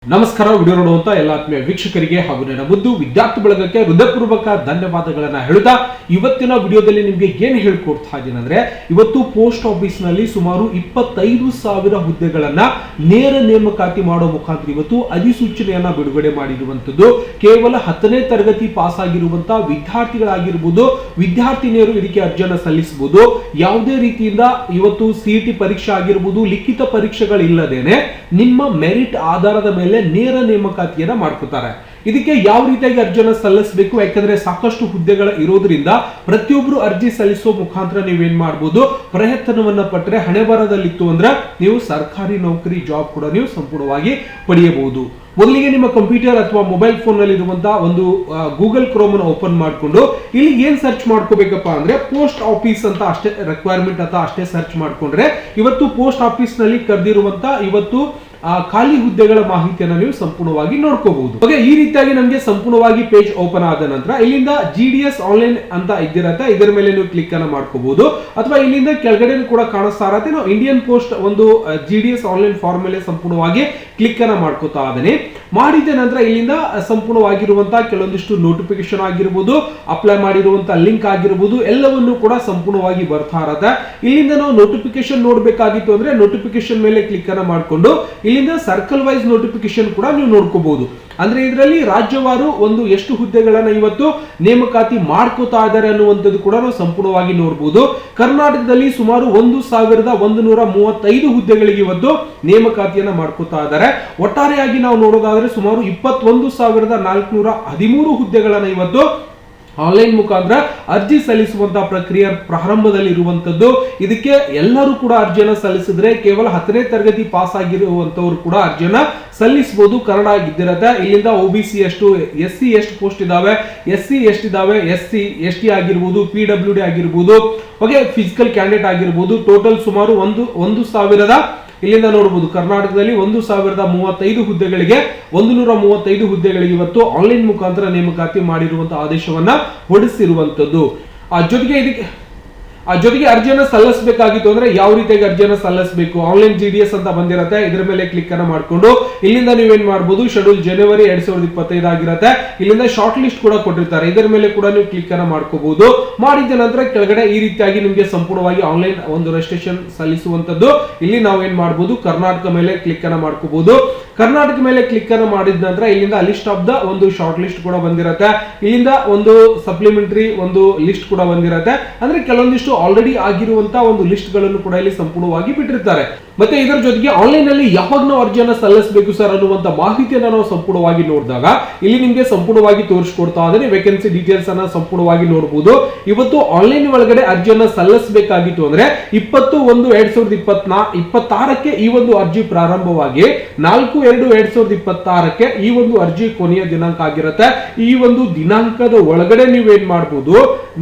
ನಮಸ್ಕಾರ. ವಿಡಿಯೋ ನೋಡುವಂತ ಎಲ್ಲ ಆತ್ಮೀಯ ವೀಕ್ಷಕರಿಗೆ ಹಾಗೂ ನನ್ನ ಮುದ್ದು ವಿದ್ಯಾರ್ಥಿ ಬಳಗಕ್ಕೆ ಹೃದಯಪೂರ್ವಕ ಧನ್ಯವಾದಗಳನ್ನ ಹೇಳುತ್ತಾ ಇವತ್ತಿನ ವಿಡಿಯೋದಲ್ಲಿ ನಿಮಗೆ ಏನು ಹೇಳ್ಕೊಡ್ತಾ ಇದ್ದೀನಿ ಅಂದ್ರೆ, ಇವತ್ತು ಪೋಸ್ಟ್ ಆಫೀಸ್ ನಲ್ಲಿ ಸುಮಾರು 25,000 ಹುದ್ದೆಗಳನ್ನ ನೇರ ನೇಮಕಾತಿ ಮಾಡೋ ಮುಖಾಂತರ ಇವತ್ತು ಅಧಿಸೂಚನೆಯನ್ನ ಬಿಡುಗಡೆ ಮಾಡಿರುವಂತದ್ದು. ಕೇವಲ 10ನೇ ತರಗತಿ ಪಾಸ್ ಆಗಿರುವಂತಹ ವಿದ್ಯಾರ್ಥಿಗಳಾಗಿರ್ಬೋದು, ವಿದ್ಯಾರ್ಥಿನಿಯರು ಇದಕ್ಕೆ ಅರ್ಜಿಯನ್ನ ಸಲ್ಲಿಸಬಹುದು. ಯಾವುದೇ ರೀತಿಯಿಂದ ಇವತ್ತು ಸಿಇಟಿ ಪರೀಕ್ಷೆ ಆಗಿರ್ಬೋದು, ಲಿಖಿತ ಪರೀಕ್ಷೆಗಳಿಲ್ಲದೇನೆ ನಿಮ್ಮ ಮೆರಿಟ್ ಆಧಾರದ ಮೇಲೆ ನೇರ ನೇಮಕಾತಿಯನ್ನ ಮಾಡ್ಕೊತಾರೆ. ಇದಕ್ಕೆ ಯಾವ ರೀತಿಯಾಗಿ ಅರ್ಜಿಯನ್ನ ಸಲ್ಲಿಸಬೇಕು, ಯಾಕಂದ್ರೆ ಸಾಕಷ್ಟು ಹುದ್ದೆಗಳ ಇರೋದ್ರಿಂದ ಪ್ರತಿಯೊಬ್ರು ಅರ್ಜಿ ಸಲ್ಲಿಸೋ ಮುಖಾಂತರ ನೀವೇನ್ ಮಾಡಬಹುದು, ಪ್ರಯತ್ನವನ್ನ ಪಟ್ಟರೆ ಹಣೆ ಬರದಲ್ಲಿತ್ತು ಅಂದ್ರೆ ನೀವು ಸರ್ಕಾರಿ ನೌಕರಿ ಜಾಬ್ ಕೂಡ ನೀವು ಸಂಪೂರ್ಣವಾಗಿ ಪಡೆಯಬಹುದು. ಮೊದಲಿಗೆ ನಿಮ್ಮ ಕಂಪ್ಯೂಟರ್ ಅಥವಾ ಮೊಬೈಲ್ ಫೋನ್ ನಲ್ಲಿ ಇರುವಂತಹ ಒಂದು ಗೂಗಲ್ ಕ್ರೋಮ್ ಅನ್ನು ಓಪನ್ ಮಾಡಿಕೊಂಡು ಇಲ್ಲಿ ಏನ್ ಸರ್ಚ್ ಮಾಡ್ಕೋಬೇಕಪ್ಪ ಅಂದ್ರೆ ಪೋಸ್ಟ್ ಆಫೀಸ್ ಅಂತ ಅಷ್ಟೇ ರಿಕ್ವೈರ್ಮೆಂಟ್ ಅಂತ ಅಷ್ಟೇ ಸರ್ಚ್ ಮಾಡ್ಕೊಂಡ್ರೆ ಇವತ್ತು ಪೋಸ್ಟ್ ಆಫೀಸ್ ನಲ್ಲಿ ಕರೆದಿರುವಂತ ಇವತ್ತು ಖಾಲಿ ಹುದ್ದೆಗಳ ಮಾಹಿತಿಯನ್ನು ನೀವು ಸಂಪೂರ್ಣವಾಗಿ ನೋಡ್ಕೋಬಹುದು. ಓಕೆ, ಈ ರೀತಿಯಾಗಿ ನಮಗೆ ಸಂಪೂರ್ಣವಾಗಿ ಪೇಜ್ ಓಪನ್ ಆದ ನಂತರ ಇಲ್ಲಿಂದ GDS ಆನ್ಲೈನ್ ಅಂತ ಇದ್ದಿರತ್ತೆ, ಇದರ ಮೇಲೆ ನೀವು ಕ್ಲಿಕ್ ಅನ್ನ ಮಾಡ್ಕೋಬಹುದು. ಅಥವಾ ಇಲ್ಲಿಂದ ಕೆಳಗಡೆ ಕೂಡ ಕಾಣಿಸ್ತಾ ಇರತ್ತೆ, ನಾವು ಇಂಡಿಯನ್ ಪೋಸ್ಟ್ ಒಂದು GDS ಆನ್ಲೈನ್ ಫಾರ್ಮ್ ಮೇಲೆ ಸಂಪೂರ್ಣವಾಗಿ ಕ್ಲಿಕ್ ಅನ್ನ ಮಾಡ್ಕೋತಾ ಇದ್ದೇನೆ. ಮಾಡಿದ ನಂತರ ಇಲ್ಲಿಂದ ಸಂಪೂರ್ಣವಾಗಿರುವಂತಹ ಕೆಲವೊಂದಿಷ್ಟು ನೋಟಿಫಿಕೇಶನ್ ಆಗಿರ್ಬೋದು, ಅಪ್ಲೈ ಮಾಡಿರುವಂತಹ ಲಿಂಕ್ ಆಗಿರ್ಬೋದು, ಎಲ್ಲವನ್ನು ಕೂಡ ಸಂಪೂರ್ಣವಾಗಿ ಬರ್ತಾ ಇರತ್ತೆ. ಇಲ್ಲಿಂದ ನಾವು ನೋಟಿಫಿಕೇಶನ್ ನೋಡ್ಬೇಕಾಗಿತ್ತು ಅಂದ್ರೆ ನೋಟಿಫಿಕೇಶನ್ ಮೇಲೆ ಕ್ಲಿಕ್ ಅನ್ನ ಮಾಡ್ಕೊಂಡು ಇಲ್ಲಿಂದ ಸರ್ಕಲ್ ವೈಸ್ ನೋಟಿಫಿಕೇಶನ್ ಕೂಡ ನೀವು ನೋಡ್ಕೋಬಹುದು. ಅಂದ್ರೆ ಇದರಲ್ಲಿ ರಾಜ್ಯವಾರು ಒಂದು ಎಷ್ಟು ಹುದ್ದೆಗಳನ್ನ ಇವತ್ತು ನೇಮಕಾತಿ ಮಾಡ್ಕೋತಾ ಇದ್ದಾರೆ ಅನ್ನುವಂಥದ್ದು ಕೂಡ ನಾವು ಸಂಪೂರ್ಣವಾಗಿ ನೋಡಬಹುದು. ಕರ್ನಾಟಕದಲ್ಲಿ ಸುಮಾರು 1,135 ಹುದ್ದೆಗಳಿಗೆ ಇವತ್ತು ನೇಮಕಾತಿಯನ್ನ ಮಾಡ್ಕೋತಾ ಇದ್ದಾರೆ. ಒಟ್ಟಾರೆಯಾಗಿ ನಾವು ನೋಡೋದಾದ್ರೆ ಸುಮಾರು 21,413 ಹುದ್ದೆಗಳನ್ನ ಇವತ್ತು ಆನ್ಲೈನ್ ಮುಖಾಂತರ ಅರ್ಜಿ ಸಲ್ಲಿಸುವಂತಹ ಪ್ರಕ್ರಿಯೆ ಪ್ರಾರಂಭದಲ್ಲಿ ಇರುವಂತದ್ದು. ಇದಕ್ಕೆ ಎಲ್ಲರೂ ಕೂಡ ಅರ್ಜಿಯನ್ನ ಸಲ್ಲಿಸಿದ್ರೆ ಕೇವಲ 10ನೇ ತರಗತಿ ಪಾಸ್ ಆಗಿರುವಂತವರು ಕೂಡ ಅರ್ಜಿಯನ್ನ ಸಲ್ಲಿಸಬಹುದು. ಕನ್ನಡ ಇದ್ದಿರತ್ತೆ. ಇಲ್ಲಿಂದ OBC ಎಷ್ಟು, SC ಎಷ್ಟು ಪೋಸ್ಟ್ ಇದಾವೆ, SC ಎಷ್ಟಿದಾವೆ, SC ST ಆಗಿರ್ಬೋದು, PWD ಆಗಿರ್ಬೋದು, ಓಕೆ, ಫಿಸಿಕಲ್ ಕ್ಯಾಂಡಿಡೇಟ್ ಆಗಿರ್ಬೋದು. ಟೋಟಲ್ ಸುಮಾರು 1,000 ಇಲ್ಲಿಂದ ನೋಡಬಹುದು ಕರ್ನಾಟಕದಲ್ಲಿ 1,035 ಹುದ್ದೆಗಳಿಗೆ 135 ಹುದ್ದೆಗಳಿಗೆ ಇವತ್ತು ಆನ್ಲೈನ್ ಮುಖಾಂತರ ನೇಮಕಾತಿ ಮಾಡಿರುವಂತಹ ಆದೇಶವನ್ನ ಹೊರಡಿಸಿರುವಂತದ್ದು. ಜೊತೆಗೆ ಅರ್ಜಿಯನ್ನ ಸಲ್ಲಿಸಬೇಕಾಗಿತ್ತು ಅಂದ್ರೆ ಯಾವ ರೀತಿಯಾಗಿ ಅರ್ಜಿಯನ್ನ ಸಲ್ಲಿಸಬೇಕು, ಆನ್ಲೈನ್ GDS ಅಂತ ಬಂದಿರತ್ತೆ, ಇದರ ಮೇಲೆ ಕ್ಲಿಕ್ ಅನ್ನ ಮಾಡ್ಕೊಂಡು ಇಲ್ಲಿಂದ ನೀವೇನ್ ಮಾಡಬಹುದು, ಶೆಡ್ಯೂಲ್ ಜನವರಿ 2025 ಆಗಿರತ್ತೆ. ಇಲ್ಲಿಂದ ಶಾರ್ಟ್ ಲಿಸ್ಟ್ ಕೂಡ ಕೊಟ್ಟಿರ್ತಾರೆ, ಇದರ ಮೇಲೆ ಕೂಡ ನೀವು ಕ್ಲಿಕ್ ಅನ್ನ ಮಾಡ್ಕೋಬಹುದು. ಮಾಡಿದ ನಂತರ ಕೆಳಗಡೆ ಈ ರೀತಿಯಾಗಿ ನಿಮಗೆ ಸಂಪೂರ್ಣವಾಗಿ ಆನ್ಲೈನ್ ಒಂದು ರಿಜಿಸ್ಟ್ರೇಷನ್ ಸಲ್ಲಿಸುವಂತದ್ದು. ಇಲ್ಲಿ ನಾವೇನ್ ಮಾಡಬಹುದು, ಕರ್ನಾಟಕ ಮೇಲೆ ಕ್ಲಿಕ್ ಅನ್ನ ಮಾಡ್ಕೋಬಹುದು. ಕರ್ನಾಟಕ ಮೇಲೆ ಕ್ಲಿಕ್ ಅನ್ನ ಮಾಡಿದ ನಂತರ ಇಲ್ಲಿಂದ ಲಿಸ್ಟ್ ಆಫ್ ದ ಒಂದು ಶಾರ್ಟ್ ಲಿಸ್ಟ್ ಕೂಡ ಬಂದಿರತ್ತೆ. ಇಲ್ಲಿಂದ ಒಂದು ಸಪ್ಲಿಮೆಂಟರಿ ಒಂದು ಲಿಸ್ಟ್ ಕೂಡ ಬಂದಿರತ್ತೆ. ಅಂದ್ರೆ ಕೆಲವೊಂದಿಷ್ಟು ಆಲ್ರೆಡಿ ಆಗಿರುವಂತಹ ಒಂದು ಲಿಸ್ಟ್ ಗಳನ್ನು ಕೂಡ ಇಲ್ಲಿ ಸಂಪೂರ್ಣವಾಗಿ ಬಿಟ್ಟಿರ್ತಾರೆ. ಮತ್ತೆ ಇದರ ಜೊತೆಗೆ ಆನ್ಲೈನ್ ನಲ್ಲಿ ಯಾವಾಗ ನಾವು ಅರ್ಜಿಯನ್ನ ಸಲ್ಲಿಸಬೇಕು ಸರ್ ಅನ್ನುವಂತ ಮಾಹಿತಿಯನ್ನ ನಾವು ಸಂಪೂರ್ಣವಾಗಿ ನೋಡಿದಾಗ ಇಲ್ಲಿ ನಿಮಗೆ ಸಂಪೂರ್ಣವಾಗಿ ತೋರಿಸ್ಕೊಡ್ತಾ ಇದ್ದೇನೆ. ವೇಕೆನ್ಸಿ ಡೀಟೇಲ್ಸ್ ಅನ್ನ ಸಂಪೂರ್ಣವಾಗಿ ನೋಡಬಹುದು. ಇವತ್ತು ಆನ್ಲೈನ್ ಒಳಗಡೆ ಅರ್ಜಿಯನ್ನ ಸಲ್ಲಿಸಬೇಕಾಗಿತ್ತು ಅಂದ್ರೆ 20/1/2026ಕ್ಕೆ ಈ ಒಂದು ಅರ್ಜಿ ಪ್ರಾರಂಭವಾಗಿ 4/2/2026ಕ್ಕೆ ಈ ಒಂದು ಅರ್ಜಿ ಕೊನೆಯ ದಿನಾಂಕ ಆಗಿರುತ್ತೆ. ಈ ಒಂದು ದಿನಾಂಕದ ಒಳಗಡೆ ನೀವೇನ್ ಮಾಡಬಹುದು,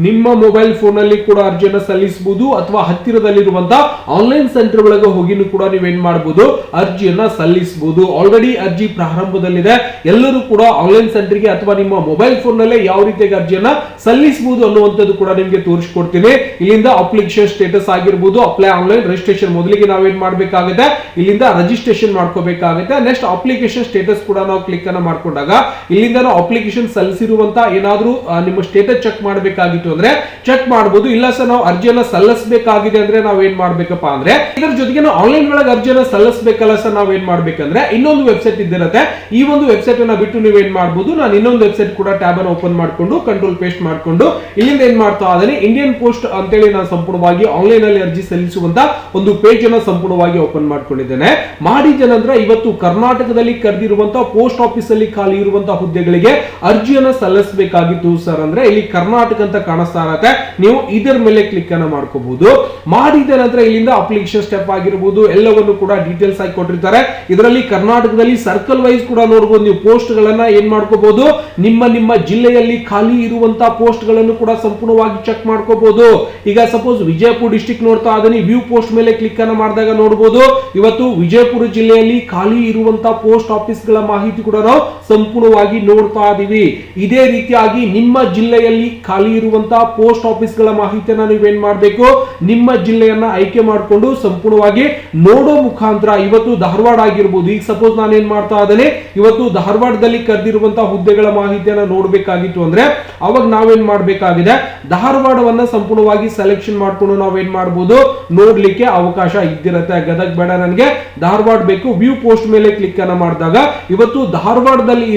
ನಿಮ್ಮ ಮೊಬೈಲ್ ಫೋನ್ ನಲ್ಲಿ ಕೂಡ ಅರ್ಜಿಯನ್ನ ಸಲ್ಲಿಸಬಹುದು ಅಥವಾ ಹತ್ತಿರದಲ್ಲಿರುವಂತಹ ಆನ್ಲೈನ್ ಸೆಂಟರ್ ಒಳಗೆ ಹೋಗಿ ಕೂಡ ನೀವೇನ್ ಮಾಡಬಹುದು, ಅರ್ಜಿಯನ್ನ ಸಲ್ಲಿಸಬಹುದು. ಆಲ್ರೆಡಿ ಅರ್ಜಿ ಪ್ರಾರಂಭದಲ್ಲಿದೆ. ಎಲ್ಲರೂ ಕೂಡ ಆನ್ಲೈನ್ ಸೆಂಟರ್ಗೆ ಅಥವಾ ನಿಮ್ಮ ಮೊಬೈಲ್ ಫೋನ್ ನಲ್ಲೇ ಯಾವ ರೀತಿಯಾಗಿ ಅರ್ಜಿಯನ್ನ ಸಲ್ಲಿಸಬಹುದು ಅನ್ನುವಂಥದ್ದು ಕೂಡ ನಿಮಗೆ ತೋರಿಸ್ಕೊಡ್ತೀನಿ. ಇಲ್ಲಿಂದ ಅಪ್ಲಿಕೇಶನ್ ಸ್ಟೇಟಸ್ ಆಗಿರ್ಬೋದು, ಅಪ್ಲೈ ಆನ್ಲೈನ್ ರಿಜಿಸ್ಟ್ರೇಷನ್ ಮೊದಲಿಗೆ ನಾವೇನ್ ಮಾಡಬೇಕಾಗುತ್ತೆ, ಇಲ್ಲಿಂದ ರಿಜಿಸ್ಟ್ರೇಷನ್ ಮಾಡ್ಕೋಬೇಕಾಗುತ್ತೆ. ನೆಕ್ಸ್ಟ್ ಅಪ್ಲಿಕೇಶನ್ ಸ್ಟೇಟಸ್ ಕೂಡ ನಾವು ಕ್ಲಿಕ್ ಅನ್ನ ಮಾಡ್ಕೊಂಡಾಗ ಇಲ್ಲಿಂದ ನಾವು ಅಪ್ಲಿಕೇಶನ್ ಸಲ್ಲಿಸಿರುವಂತ ಏನಾದ್ರೂ ನಿಮ್ಮ ಸ್ಟೇಟಸ್ ಚೆಕ್ ಮಾಡಬೇಕಾಗಿತ್ತು ಅಂದ್ರೆ ಚೆಕ್ ಮಾಡಬಹುದು. ಇಲ್ಲ ಸರ್ ನಾವು ಅರ್ಜಿಯನ್ನ ಸಲ್ಲಿಸಬೇಕಾಗಿದೆ ಅಂದ್ರೆ ನಾವೇನ್ ಮಾಡ್ಬೇಕಪ್ಪ ಅಂದ್ರೆ ಇದರ ಜೊತೆಗೆ ನಾವು ಆನ್ಲೈನ್ ಒಳಗೆ ಅರ್ಜಿಯನ್ನ ಸಲ್ಲಿಸಬೇಕಲ್ಲ ಸರ್, ನಾವೇನ್ ಮಾಡ್ಬೇಕಂದ್ರೆ ಇನ್ನೊಂದು ವೆಬ್ಸೈಟ್ ಇದ್ದಿರತ್ತೆ. ಈ ಒಂದು ವೆಬ್ಸೈಟ್ ಅನ್ನ ಬಿಟ್ಟು ನೀವೇನ್ ಮಾಡಬಹುದು, ನಾನು ಇನ್ನೊಂದು ವೆಬ್ಸೈಟ್ ಕೂಡ ಟ್ಯಾಬ್ ಅನ್ನು ಓಪನ್ ಮಾಡ್ಕೊಂಡು ಕಂಟ್ರೋಲ್ ಪೇಸ್ಟ್ ಮಾಡ್ಕೊಂಡು ಇಲ್ಲಿಂದ ಏನ್ ಮಾಡ್ತಾ ಇದ್ದೇನೆ, ಇಂಡಿಯನ್ ಪೋಸ್ಟ್ ಅಂತೇಳಿ ನಾನು ಸಂಪೂರ್ಣವಾಗಿ ಆನ್ಲೈನ್ ಅಲ್ಲಿ ಅರ್ಜಿ ಸಲ್ಲಿಸುವಂತ ಒಂದು ಪೇಜ್ ಅನ್ನ ಸಂಪೂರ್ಣವಾಗಿ ಓಪನ್ ಮಾಡ್ಕೊಂಡಿದ್ದೇನೆ. ಮಾಡಿದ ನಂತರ ಇವತ್ತು ಕರ್ನಾಟಕದಲ್ಲಿ ಕರೆದಿರುವಂತಹ ಪೋಸ್ಟ್ ಆಫೀಸ್ ಅಲ್ಲಿ ಖಾಲಿ ಇರುವಂತಹ ಹುದ್ದೆಗಳಿಗೆ ಅರ್ಜಿಯನ್ನ ಸಲ್ಲಿಸಬೇಕಾಗಿತ್ತು ಸರ್ ಅಂದ್ರೆ ಇಲ್ಲಿ ಕರ್ನಾಟಕ ಅಂತ ಕಾಣಿಸ್ತಾ ಇರತ್ತೆ. ನೀವು ಇದರ ಮೇಲೆ ಕ್ಲಿಕ್ ಅನ್ನ ಮಾಡ್ಕೋಬಹುದು. ಮಾಡಿದ ನಂತರ ಇಲ್ಲಿಂದ ಅಪ್ಲಿಕೇಶನ್ ಸ್ಟೆಪ್ ಆಗಿರಬಹುದು ಎಲ್ಲವನ್ನು ಕೂಡ ಡೀಟೇಲ್ಸ್ ಆಗಿ ಕೊಟ್ಟಿರ್ತಾರೆ. ಇದರಲ್ಲಿ ಕರ್ನಾಟಕದಲ್ಲಿ ಸರ್ಕಲ್ ವೈಸ್ ಕೂಡ ನೋಡಬಹುದು. ನೀವು ಪೋಸ್ಟ್ ಗಳನ್ನ ಏನ್ ಮಾಡ್ಕೋಬಹುದು, ನಿಮ್ಮ ಜಿಲ್ಲೆಯಲ್ಲಿ ಖಾಲಿ ಇರುವಂತಹ ಪೋಸ್ಟ್ ಗಳನ್ನು ಕೂಡ ಸಂಪೂರ್ಣವಾಗಿ ಚೆಕ್ ಮಾಡ್ಕೋಬಹುದು. ಈಗ ಸಪೋಸ್ ವಿಜಯಪುರ ಡಿಸ್ಟ್ರಿಕ್ಟ್ ನೋಡ್ತಾ ಇದೀನಿ, ವ್ಯೂ ಪೋಸ್ಟ್ ಮೇಲೆ ಕ್ಲಿಕ್ ಅನ್ನ ಮಾಡಿದಾಗ ನೋಡಬಹುದು ಇವತ್ತು ವಿಜಯಪುರ ಜಿಲ್ಲೆಯಲ್ಲಿ ಖಾಲಿ ಇರುವಂತಹ ಪೋಸ್ಟ್ ಆಫೀಸ್ ಗಳ ಮಾಹಿತಿ ಕೂಡ ನಾವು ಸಂಪೂರ್ಣವಾಗಿ ನೋಡ್ತಾ ಇದೀವಿ. ಇದೇ ರೀತಿಯಾಗಿ ನಿಮ್ಮ ಜಿಲ್ಲೆಯಲ್ಲಿ ಖಾಲಿ ಇರುವಂತಹ ಪೋಸ್ಟ್ ಆಫೀಸ್ ಗಳ ಮಾಹಿತಿಯನ್ನ ನೀವೇನ್ ಮಾಡಬೇಕು, ನಿಮ್ಮ ಜಿಲ್ಲೆಯನ್ನ ಆಯ್ಕೆ ಮಾಡಿಕೊಂಡು ಸಂಪೂರ್ಣವಾಗಿ ನೋಡೋ ಮುಖಾಂತರ ಇವತ್ತು ಧಾರವಾಡ ಆಗಿರ್ಬೋದು, ಈಗ ಸಪೋಸ್ ನಾನು ಏನ್ ಮಾಡ್ತಾ ಇದ್ದೇನೆ, ಇವತ್ತು ಧಾರವಾಡದಲ್ಲಿ ಕರೆದಿರುವಂತಹ ಹುದ್ದೆಗಳ ಮಾಹಿತಿಯನ್ನ ನೋಡ್ಬೇಕಾಗಿತ್ತು ಅಂದ್ರೆ ಅವಾಗ ನಾವೇನ್ ಮಾಡ್ಬೇಕಾಗಿದೆ, ಧಾರವಾಡವನ್ನ ಸಂಪೂರ್ಣವಾಗಿ ಸೆಲೆಕ್ಷನ್ ಮಾಡ್ಕೊಂಡು ನಾವೇನ್ ಮಾಡ್ಬೋದು, ನೋಡ್ಲಿಕ್ಕೆ ಅವಕಾಶ ಇದ್ದಿರತ್ತೆ. ಗದಗ್ ಬೇಡ, ನನಗೆ ಧಾರವಾಡ ಬೇಕು, ವ್ಯೂ ಪೋಸ್ಟ್ ಮೇಲೆ ಕ್ಲಿಕ್ ಅನ್ನ ಮಾಡಿದಾಗ ಇವತ್ತು ಧಾರವಾಡದಲ್ಲಿ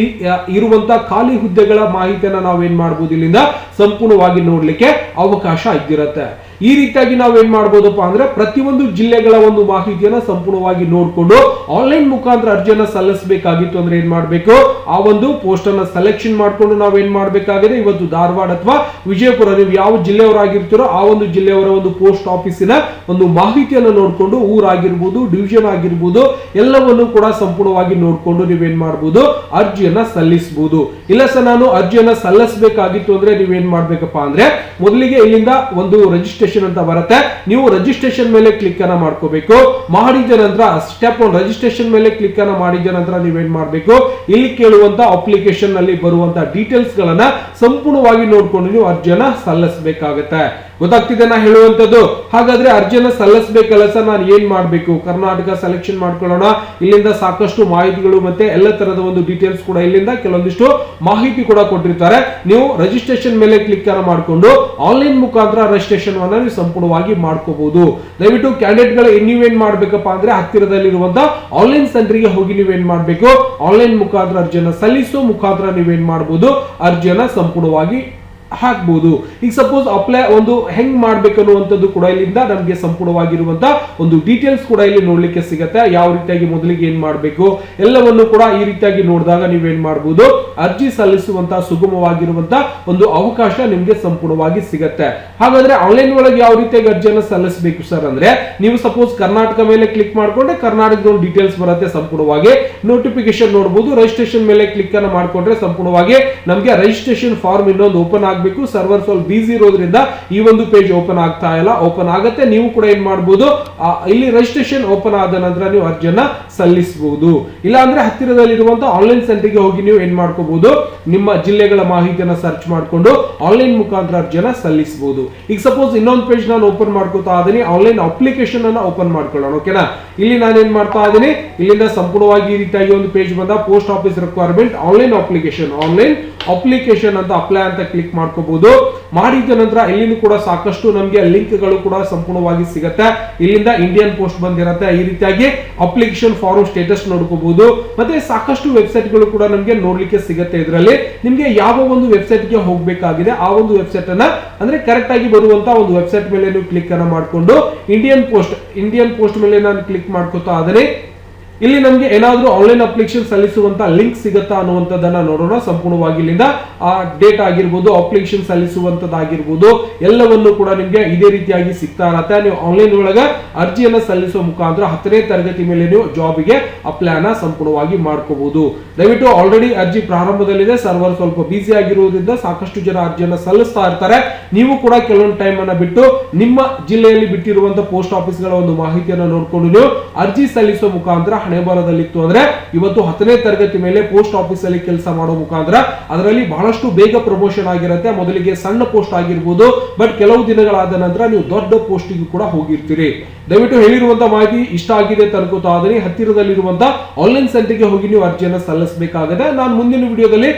ಇರುವಂತಹ ಖಾಲಿ ಹುದ್ದೆಗಳ ಮಾಹಿತಿಯನ್ನ ನಾವೇನ್ ಮಾಡ್ಬೋದು, ಇಲ್ಲಿಂದ ಸಂಪೂರ್ಣವಾಗಿ ನೋಡ್ಲಿಕ್ಕೆ ಅವಕಾಶ ಇದ್ದಿರತ್ತೆ. ಈ ರೀತಿಯಾಗಿ ನಾವೇನ್ ಮಾಡ್ಬೋದಪ್ಪ ಅಂದ್ರೆ ಪ್ರತಿಯೊಂದು ಜಿಲ್ಲೆಗಳ ಒಂದು ಮಾಹಿತಿಯನ್ನ ಸಂಪೂರ್ಣವಾಗಿ ನೋಡ್ಕೊಂಡು ಆನ್ಲೈನ್ ಮುಖಾಂತರ ಅರ್ಜಿಯನ್ನ ಸಲ್ಲಿಸಬೇಕಾಗಿತ್ತು ಅಂದ್ರೆ ಏನ್ ಮಾಡ್ಬೇಕು, ಆ ಒಂದು ಪೋಸ್ಟ್ ಅನ್ನ ಸೆಲೆಕ್ಷನ್ ಮಾಡ್ಕೊಂಡು ನಾವೇನ್ ಮಾಡ್ಬೇಕಾಗಿದೆ, ಇವತ್ತು ಧಾರವಾಡ ಅಥವಾ ವಿಜಯಪುರ, ನೀವು ಯಾವ ಜಿಲ್ಲೆಯವರಾಗಿರ್ತೀರೋ ಆ ಒಂದು ಜಿಲ್ಲೆಯವರ ಒಂದು ಪೋಸ್ಟ್ ಆಫೀಸಿನ ಒಂದು ಮಾಹಿತಿಯನ್ನು ನೋಡ್ಕೊಂಡು ಊರಾಗಿರ್ಬೋದು, ಡಿವಿಷನ್ ಆಗಿರ್ಬೋದು, ಎಲ್ಲವನ್ನು ಕೂಡ ಸಂಪೂರ್ಣವಾಗಿ ನೋಡ್ಕೊಂಡು ನೀವೇನ್ ಮಾಡ್ಬೋದು, ಅರ್ಜಿಯನ್ನ ಸಲ್ಲಿಸಬಹುದು. ಇಲ್ಲ ಸರ್ ನಾನು ಅರ್ಜಿಯನ್ನ ಸಲ್ಲಿಸಬೇಕಾಗಿತ್ತು ಅಂದ್ರೆ ನೀವೇನ್ ಮಾಡ್ಬೇಕಪ್ಪ ಅಂದ್ರೆ ಮೊದಲಿಗೆ ಇಲ್ಲಿಂದ ಒಂದು ರಿಜಿಸ್ಟ್ರೇಷನ್ ಅಂತ ಬರುತ್ತೆ, ನೀವು ರಿಜಿಸ್ಟ್ರೇಷನ್ ಮೇಲೆ ಕ್ಲಿಕ್ ಅನ್ನ ಮಾಡ್ಕೋಬೇಕು. ಮಾಡಿದ ನಂತರ ಸ್ಟೆಪ್ 1 ರಿಜಿಸ್ಟ್ರೇಷನ್ ಮೇಲೆ ಕ್ಲಿಕ್ ಅನ್ನ ಮಾಡಿದ ನಂತರ ನೀವೇನ್ ಮಾಡ್ಬೇಕು, ಇಲ್ಲಿ ಕೇಳುವಂತ ಅಪ್ಲಿಕೇಶನ್ ನಲ್ಲಿ ಬರುವಂತ ಡೀಟೇಲ್ಸ್ ಗಳನ್ನ ಸಂಪೂರ್ಣವಾಗಿ ನೋಡ್ಕೊಂಡು ನೀವು ಅರ್ಜಿಯನ್ನ ಸಲ್ಲಿಸಬೇಕಾಗುತ್ತೆ. ಗೊತ್ತಾಗ್ತಿದೆ ನಾ ಹೇಳುವಂತದ್ದು? ಹಾಗಾದ್ರೆ ಅರ್ಜಿಯನ್ನ ಸಲ್ಲಿಸಬೇಕಲ್ಲ ಸರ್, ನಾನು ಏನ್ ಮಾಡ್ಬೇಕು, ಕರ್ನಾಟಕ ಸೆಲೆಕ್ಷನ್ ಮಾಡ್ಕೊಳ್ಳೋಣ, ಇಲ್ಲಿಂದ ಸಾಕಷ್ಟು ಮಾಹಿತಿಗಳು ಮತ್ತೆ ಎಲ್ಲ ತರದ ಒಂದು ಡೀಟೇಲ್ಸ್ ಕೂಡ ಇಲ್ಲಿಂದ ಕೆಲವೊಂದಿಷ್ಟು ಮಾಹಿತಿ ಕೂಡ ಕೊಟ್ಟಿರ್ತಾರೆ. ನೀವು ರಿಜಿಸ್ಟ್ರೇಷನ್ ಮೇಲೆ ಕ್ಲಿಕ್ ಅನ್ನ ಮಾಡಿಕೊಂಡು ಆನ್ಲೈನ್ ಮುಖಾಂತರ ರಿಜಿಸ್ಟ್ರೇಷನ್ ಅನ್ನ ನೀವು ಸಂಪೂರ್ಣವಾಗಿ ಮಾಡ್ಕೋಬಹುದು. ದಯವಿಟ್ಟು ಕ್ಯಾಂಡಿಡೇಟ್ ಗಳು ನೀವೇನ್ ಮಾಡ್ಬೇಕಪ್ಪ ಅಂದ್ರೆ ಹತ್ತಿರದಲ್ಲಿರುವಂತಹ ಆನ್ಲೈನ್ ಸೆಂಟರ್ ಗೆ ಹೋಗಿ ನೀವೇನ್ ಮಾಡ್ಬೇಕು, ಆನ್ಲೈನ್ ಮುಖಾಂತರ ಅರ್ಜಿಯನ್ನ ಸಲ್ಲಿಸೋ ಮುಖಾಂತರ ನೀವೇನ್ ಮಾಡಬಹುದು, ಅರ್ಜಿಯನ್ನ ಸಂಪೂರ್ಣವಾಗಿ ಹಾಕ್ಬಹುದು. ಈಗ ಸಪೋಸ್ ಅಪ್ಲೈ ಒಂದು ಹೆಂಗ್ ಮಾಡ್ಬೇಕು ಅನ್ನುವಂಥದ್ದು ಕೂಡ ಇಲ್ಲಿಂದ ನಮಗೆ ಸಂಪೂರ್ಣವಾಗಿರುವಂತ ಒಂದು ಡೀಟೇಲ್ಸ್ ಕೂಡ ಇಲ್ಲಿ ನೋಡ್ಲಿಕ್ಕೆ ಸಿಗುತ್ತೆ. ಯಾವ ರೀತಿಯಾಗಿ ಮೊದಲಿಗೆ ಏನ್ ಮಾಡ್ಬೇಕು ಎಲ್ಲವನ್ನು ಕೂಡ ಈ ರೀತಿಯಾಗಿ ನೋಡಿದಾಗ ನೀವೇನ್ ಮಾಡಬಹುದು, ಅರ್ಜಿ ಸಲ್ಲಿಸುವಂತ ಸುಗಮವಾಗಿರುವಂತ ಒಂದು ಅವಕಾಶ ನಿಮ್ಗೆ ಸಂಪೂರ್ಣವಾಗಿ ಸಿಗುತ್ತೆ. ಹಾಗಾದ್ರೆ ಆನ್ಲೈನ್ ಒಳಗೆ ಯಾವ ರೀತಿಯಾಗಿ ಅರ್ಜಿಯನ್ನು ಸಲ್ಲಿಸಬೇಕು ಸರ್ ಅಂದ್ರೆ, ನೀವು ಸಪೋಸ್ ಕರ್ನಾಟಕ ಮೇಲೆ ಕ್ಲಿಕ್ ಮಾಡ್ಕೊಂಡ್ರೆ ಕರ್ನಾಟಕದ ಒಂದು ಡೀಟೇಲ್ಸ್ ಬರುತ್ತೆ, ಸಂಪೂರ್ಣವಾಗಿ ನೋಟಿಫಿಕೇಶನ್ ನೋಡಬಹುದು. ರಿಜಿಸ್ಟ್ರೇಷನ್ ಮೇಲೆ ಕ್ಲಿಕ್ ಅನ್ನ ಮಾಡ್ಕೊಂಡ್ರೆ ಸಂಪೂರ್ಣವಾಗಿ ನಮಗೆ ರಿಜಿಸ್ಟ್ರೇಷನ್ ಫಾರ್ಮ್ ಇನ್ನೊಂದು ಓಪನ್ ಆಗಬೇಕು. ಸರ್ವರ್ ಸ್ವಲ್ಪ ಬಿಸಿ ಇರೋದ್ರಿಂದ ಈ ಒಂದು ಪೇಜ್ ಓಪನ್ ಆಗ್ತಾ ಇಲ್ಲ, ಓಪನ್ ಆಗುತ್ತೆ. ನೀವು ಕೂಡ ಏನ್ ಮಾಡಬಹುದು, ಇಲ್ಲಿ ರಿಜಿಸ್ಟ್ರೇಷನ್ ಓಪನ್ ಆದ ನಂತರ ನೀವು ಅರ್ಜಿಯನ್ನ ಸಲ್ಲಿಸಬಹುದು. ಇಲ್ಲ ಅಂದ್ರೆ ಹತ್ತಿರದಲ್ಲಿರುವಂತಹ ಆನ್ಲೈನ್ ಸೆಂಟರ್ಗೆ ಹೋಗಿ ನೀವು ಏನ್ ಮಾಡ್ಕೋಬಹುದು, ನಿಮ್ಮ ಜಿಲ್ಲೆಗಳ ಮಾಹಿತಿಯನ್ನ ಸರ್ಚ್ ಮಾಡಿಕೊಂಡು ಆನ್ಲೈನ್ ಮುಖಾಂತರ ಅರ್ಜಿಯನ್ನ ಸಲ್ಲಿಸಬಹುದು. ಈಗ ಸಪೋಸ್ ಇನ್ನೊಂದು ಪೇಜ್ ನಾನು ಓಪನ್ ಮಾಡ್ಕೋತಾ ಇದೀನಿ, ಆನ್ಲೈನ್ ಅಪ್ಲಿಕೇಶನ್ ಅನ್ನ ಓಪನ್ ಮಾಡ್ಕೊಳ್ಳೋಣ. ಓಕೆನಾ, ಇಲ್ಲಿ ನಾನು ಏನ್ ಮಾಡ್ತಾ ಇದೀನಿ, ಇಲ್ಲಿಂದ ಸಂಪೂರ್ಣವಾಗಿ ಈ ರೀತಿಯಾಗಿ ಒಂದು ಪೇಜ್ ಬಂದ, post office requirement online application ಅಂತ ಅಪ್ಲೈ ಅಂತ ಕ್ಲಿಕ್ ಮಾಡ್ಕೋಬಹುದು. ಮಾಡಿದ ನಂತರ ಇಲ್ಲಿಂದ ಕೂಡ ಸಾಕಷ್ಟು ನಮಗೆ ಲಿಂಕ್ ಗಳು ಕೂಡ ಸಂಪೂರ್ಣವಾಗಿ ಸಿಗುತ್ತೆ. ಇಲ್ಲಿಂದ ಇಂಡಿಯನ್ ಪೋಸ್ಟ್ ಬಂದಿರುತ್ತೆ. ಈ ರೀತಿಯಾಗಿ ಅಪ್ಲಿಕೇಶನ್ ಫಾರ್ಮ್ ಸ್ಟೇಟಸ್ ನೋಡ್ಕೋಬಹುದು. ಮತ್ತೆ ಸಾಕಷ್ಟು ವೆಬ್ಸೈಟ್ ಗಳು ಕೂಡ ನಮಗೆ ನೋಡ್ಲಿಕ್ಕೆ ಸಿಗುತ್ತೆ. ಇದರಲ್ಲಿ ನಿಮ್ಗೆ ಯಾವ ಒಂದು ವೆಬ್ಸೈಟ್ ಗೆ ಹೋಗಬೇಕಾಗಿದೆ ಆ ಒಂದು ವೆಬ್ಸೈಟ್ ಅನ್ನ ಅಂದ್ರೆ ಕರೆಕ್ಟ್ ಆಗಿ ಬರುವಂತ ಒಂದು ವೆಬ್ಸೈಟ್ ಮೇಲೆ ನೀವು ಕ್ಲಿಕ್ ಅನ್ನ ಮಾಡಿಕೊಂಡು ಇಂಡಿಯನ್ ಪೋಸ್ಟ್ ಮೇಲೆ ನಾನು ಕ್ಲಿಕ್ ಮಾಡ್ಕೋತಾ ಆದರೆ ಇಲ್ಲಿ ನಮಗೆ ಏನಾದ್ರೂ ಆನ್ಲೈನ್ ಅಪ್ಲಿಕೇಶನ್ ಸಲ್ಲಿಸುವಂತ ಲಿಂಕ್ ಸಿಗುತ್ತಾ ಅನ್ನುವಂಥದ್ದನ್ನ ನೋಡೋಣ. ಸಂಪೂರ್ಣವಾಗಿ ಇಲ್ಲಿಂದ ಆ ಡೇಟ್ ಆಗಿರ್ಬೋದು, ಅಪ್ಲಿಕೇಶನ್ ಸಲ್ಲಿಸುವಂತದ್ದಾಗಿರ್ಬೋದು, ಎಲ್ಲವನ್ನು ಕೂಡ ನಿಮ್ಗೆ ಇದೇ ರೀತಿಯಾಗಿ ಸಿಗ್ತಾ ಇರತ್ತೆ. ನೀವು ಆನ್ಲೈನ್ ಒಳಗೆ ಅರ್ಜಿಯನ್ನ ಸಲ್ಲಿಸುವ ಮುಖಾಂತರ 10ನೇ ತರಗತಿ ಮೇಲೆ ನೀವು ಜಾಬ್ಗೆ ಅಪ್ಲೈ ಅನ್ನ ಸಂಪೂರ್ಣವಾಗಿ ಮಾಡ್ಕೋಬಹುದು. ದಯವಿಟ್ಟು ಆಲ್ರೆಡಿ ಅರ್ಜಿ ಪ್ರಾರಂಭದಲ್ಲಿದೆ, ಸರ್ವರ್ ಸ್ವಲ್ಪ ಬಿಸಿ ಆಗಿರುವುದರಿಂದ ಸಾಕಷ್ಟು ಜನ ಅರ್ಜಿಯನ್ನ ಸಲ್ಲಿಸ್ತಾ ಇರ್ತಾರೆ. ನೀವು ಕೂಡ ಕೆಲವೊಂದು ಟೈಮ್ ಅನ್ನ ಬಿಟ್ಟು ನಿಮ್ಮ ಜಿಲ್ಲೆಯಲ್ಲಿ ಬಿಟ್ಟಿರುವಂತಹ ಪೋಸ್ಟ್ ಆಫೀಸ್ಗಳ ಒಂದು ಮಾಹಿತಿಯನ್ನು ನೋಡ್ಕೊಂಡು ನೀವು ಅರ್ಜಿ ಸಲ್ಲಿಸುವ ಮುಖಾಂತರ ಹಣೆಬರದಲ್ಲಿತ್ತು ಅಂದ್ರೆ ಇವತ್ತು 10ನೇ ತರಗತಿ ಮೇಲೆ ಪೋಸ್ಟ್ ಆಫೀಸ್ ಅಲ್ಲಿ ಕೆಲಸ ಮಾಡೋ ಮುಖಾಂತರ ಅದರಲ್ಲಿ ಬಹಳಷ್ಟು ಬೇಗ ಪ್ರಮೋಷನ್ ಆಗಿರುತ್ತೆ. ಮೊದಲಿಗೆ ಸಣ್ಣ ಪೋಸ್ಟ್ ಆಗಿರ್ಬೋದು, ಬಟ್ ಕೆಲವು ದಿನಗಳಾದ ನಂತರ ನೀವು ದೊಡ್ಡ ಪೋಸ್ಟಿಗೂ ಕೂಡ ಹೋಗಿರ್ತೀರಿ. ದಯವಿಟ್ಟು ಹೇಳಿರುವಂತಹ ಮಾಹಿತಿ ಇಷ್ಟ ಆಗಿದೆ ತನಕೋತಾ ಆದರೆ ಹತ್ತಿರದಲ್ಲಿರುವಂತಹ ಆನ್ಲೈನ್ ಸೆಂಟರ್ಗೆ ಹೋಗಿ ನೀವು ಅರ್ಜಿಯನ್ನು ಸಲ್ಲಿಸಬೇಕಾಗಿದೆ. ನಾನು ಮುಂದಿನ ವಿಡಿಯೋದಲ್ಲಿ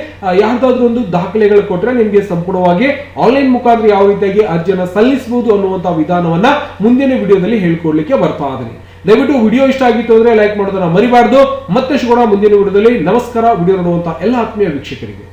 ಯಾವ್ದಾದ್ರು ಒಂದು ದಾಖಲೆಗಳು ಕೊಟ್ಟರೆ ನಿಮಗೆ ಸಂಪೂರ್ಣವಾಗಿ ಆನ್ಲೈನ್ ಮುಖಾಂತರ ಯಾವ ರೀತಿಯಾಗಿ ಅರ್ಜಿಯನ್ನು ಸಲ್ಲಿಸಬಹುದು ಅನ್ನುವಂತಹ ವಿಧಾನವನ್ನ ಮುಂದಿನ ವಿಡಿಯೋದಲ್ಲಿ ಹೇಳ್ಕೊಡ್ಲಿಕ್ಕೆ ಬರ್ತಾ ಇದ್ದೀನಿ. ದಯವಿಟ್ಟು ವಿಡಿಯೋ ಇಷ್ಟ ಆಗಿತ್ತು ಅಂದ್ರೆ ಲೈಕ್ ಮಾಡೋದನ್ನ ಮರಿಬಾರ್ದು. ಮತ್ತೆ ಸಿಗೋಣ ಮುಂದಿನ ವಿಡಿಯೋದಲ್ಲಿ. ನಮಸ್ಕಾರ. ವಿಡಿಯೋ ನೋಡುವಂತಹ ಎಲ್ಲ ಆತ್ಮೀಯ ವೀಕ್ಷಕರಿಗೆ.